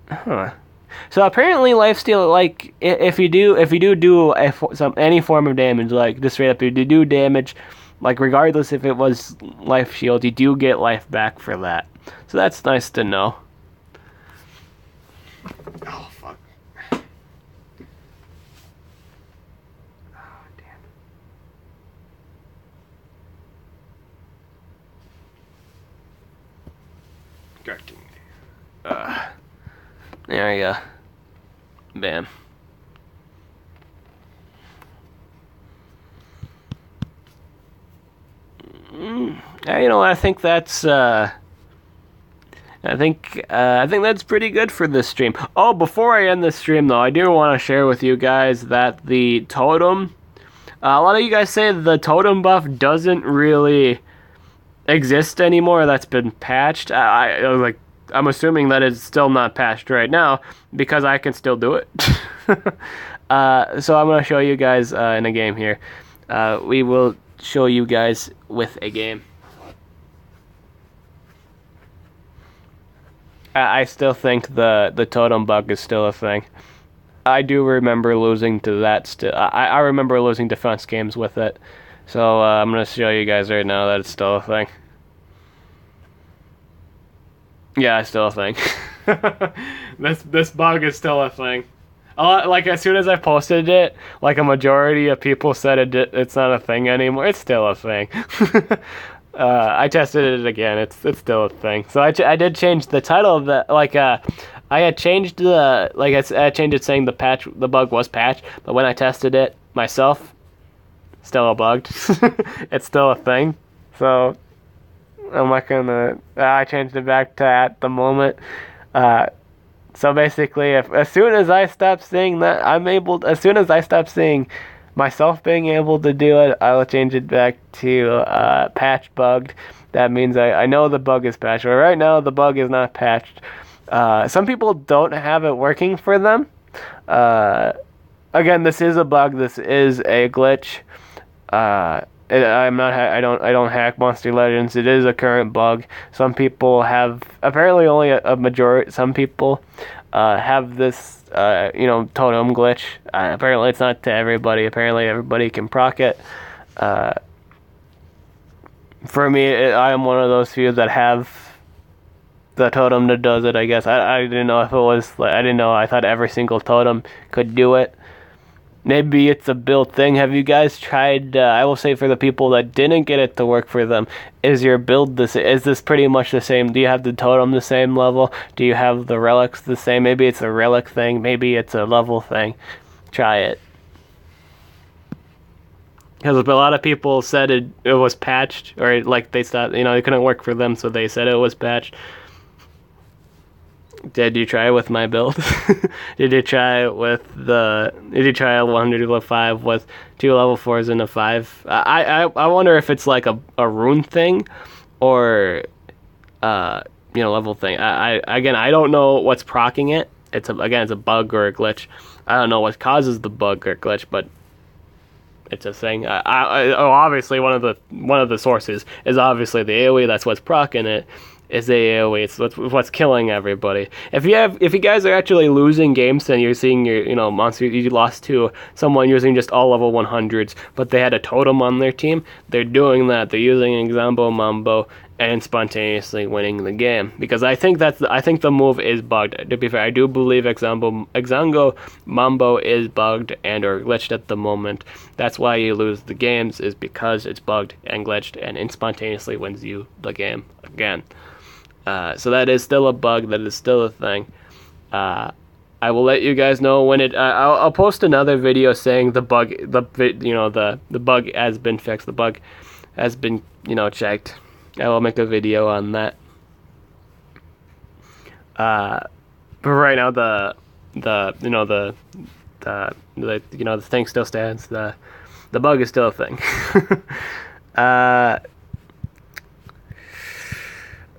so apparently lifesteal, like, if you do any form of damage, like just straight up, if you do damage, like regardless if it was life shield, you do get life back for that. So that's nice to know. Oh fuck. Oh damn. Correcting. There we go. Bam. I think that's I think that's pretty good for this stream. Oh, before I end this stream though, I do want to share with you guys that the totem, a lot of you guys say the totem buff doesn't really exist anymore. That's been patched. I'm assuming that it's still not patched right now because I can still do it. So I'm gonna show you guys in a game here. We will show you guys with a game. I still think the totem bug is still a thing. I do remember losing to that still. I remember losing defense games with it. So I'm going to show you guys right now that it's still a thing. Yeah, it's still a thing. This bug is still a thing. Like, as soon as I posted it, like, a majority of people said it's not a thing anymore. It's still a thing. I tested it again. It's still a thing. So I did change the title of the, like, I had changed the, like, I changed it saying the bug was patched, but when I tested it myself, still a bug. It's still a thing. So I'm not gonna, I changed it back to at the moment. So basically, as soon as I stop seeing that as soon as I stop seeing myself being able to do it, I will change it back to patch bugged. That means I know the bug is patched. But right now, the bug is not patched. Some people don't have it working for them. Again, this is a bug. This is a glitch. I don't hack Monster Legends. It is a current bug. Some people have, apparently only a majority, some people have this, totem glitch. Apparently it's not to everybody. Apparently everybody can proc it. For me, I am one of those few that have the totem that does it, I guess. I didn't know if it was, like, I didn't know, I thought every single totem could do it. Maybe it's a build thing. Have you guys tried, I will say for the people that didn't get it to work for them, is your build this, is this pretty much the same? Do you have the totem the same level? Do you have the relics the same? Maybe it's a relic thing, maybe it's a level thing. Try it. Because a lot of people said it was patched, or like they thought, you know, it couldn't work for them, so they said it was patched. Did you try it with my build? Did you try it with did you try a 100 level 5 with 2 level 4s and a 5? I wonder if it's like a rune thing, or you know, level thing. Again, I don't know what's proccing it. It's a bug or a glitch. I don't know what causes the bug or glitch, but it's a thing. Obviously one of the sources is obviously the AoE. That's what's proccing it. Is the AoE. It's what's killing everybody. If you guys are actually losing games and you're seeing your monster, you lost to someone using just all level 100s, but they had a totem on their team, they're doing that. They're using Exambo Mambo and spontaneously winning the game, because I think the move is bugged. To be fair, I do believe Exango Mambo is bugged and or glitched at the moment. That's why you lose the games, is because it's bugged and glitched, and it spontaneously wins you the game again. So that is still a bug. That is still a thing. I will let you guys know when it. I'll post another video saying the bug, the bug has been fixed. The bug has been checked. I will make a video on that. But right now the thing still stands. The bug is still a thing.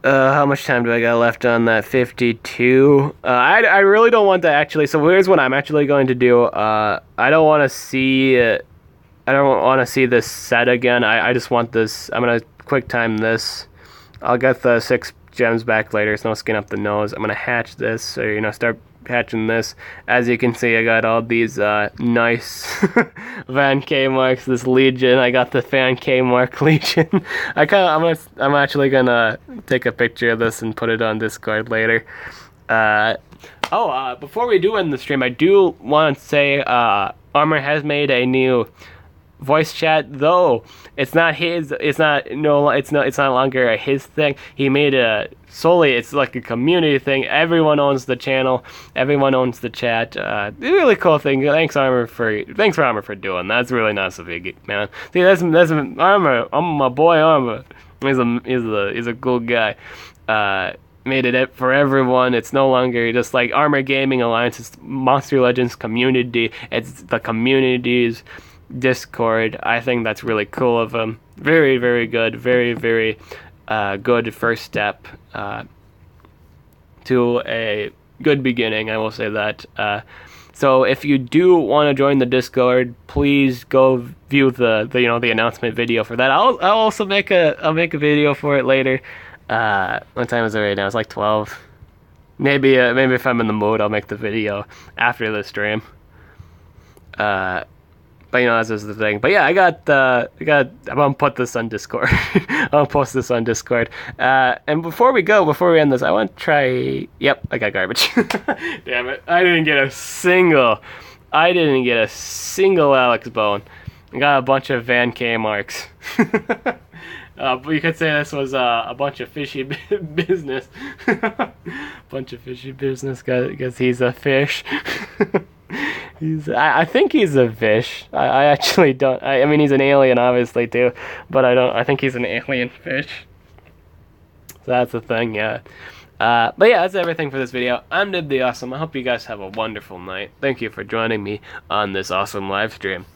How much time do I got left on that? 52. I really don't want to actually. So here's what I'm actually going to do. I don't want to see. I don't want to see this set again. I just want this. I'm gonna quick time this. I'll get the 6 gems back later. So no skin up the nose. I'm gonna hatch this, or start hatching this. As you can see, I got all these nice Van K marks. This Legion, I got the Van K mark Legion. I'm actually gonna take a picture of this and put it on Discord later. Before we do end the stream, I do want to say Armor has made a new voice chat, though it's not longer his thing. He made a solely, it's like a community thing. Everyone owns the channel, everyone owns the chat. Really cool thing. Thanks for Armor for doing that. That's really nice of you, man. See, that's Armor. My boy Armor. He's a cool guy. Made it for everyone. It's no longer just like Armor Gaming Alliance. It's Monster Legends community. It's the community's Discord. I think that's really cool of him. Very, very good. Very, very good first step to a good beginning. I will say that. So if you do want to join the Discord, please go view the announcement video for that. I'll also make a video for it later. What time is it right now? It's like 12. Maybe if I'm in the mood, I'll make the video after the stream. But this is the thing. But yeah, I'm gonna put this on Discord. I'll post this on Discord. And before we end this, I want to try. Yep, I got garbage. Damn it! I didn't get a single Alex Bone. I got a bunch of Van K marks. But you could say this was a bunch of fishy business. Bunch of fishy business, because he's a fish. I think he's a fish. I actually don't. I mean, he's an alien, obviously, too. But I think he's an alien fish. So that's the thing, yeah. But yeah, that's everything for this video. I'm Nib the Awesome. I hope you guys have a wonderful night. Thank you for joining me on this awesome live stream.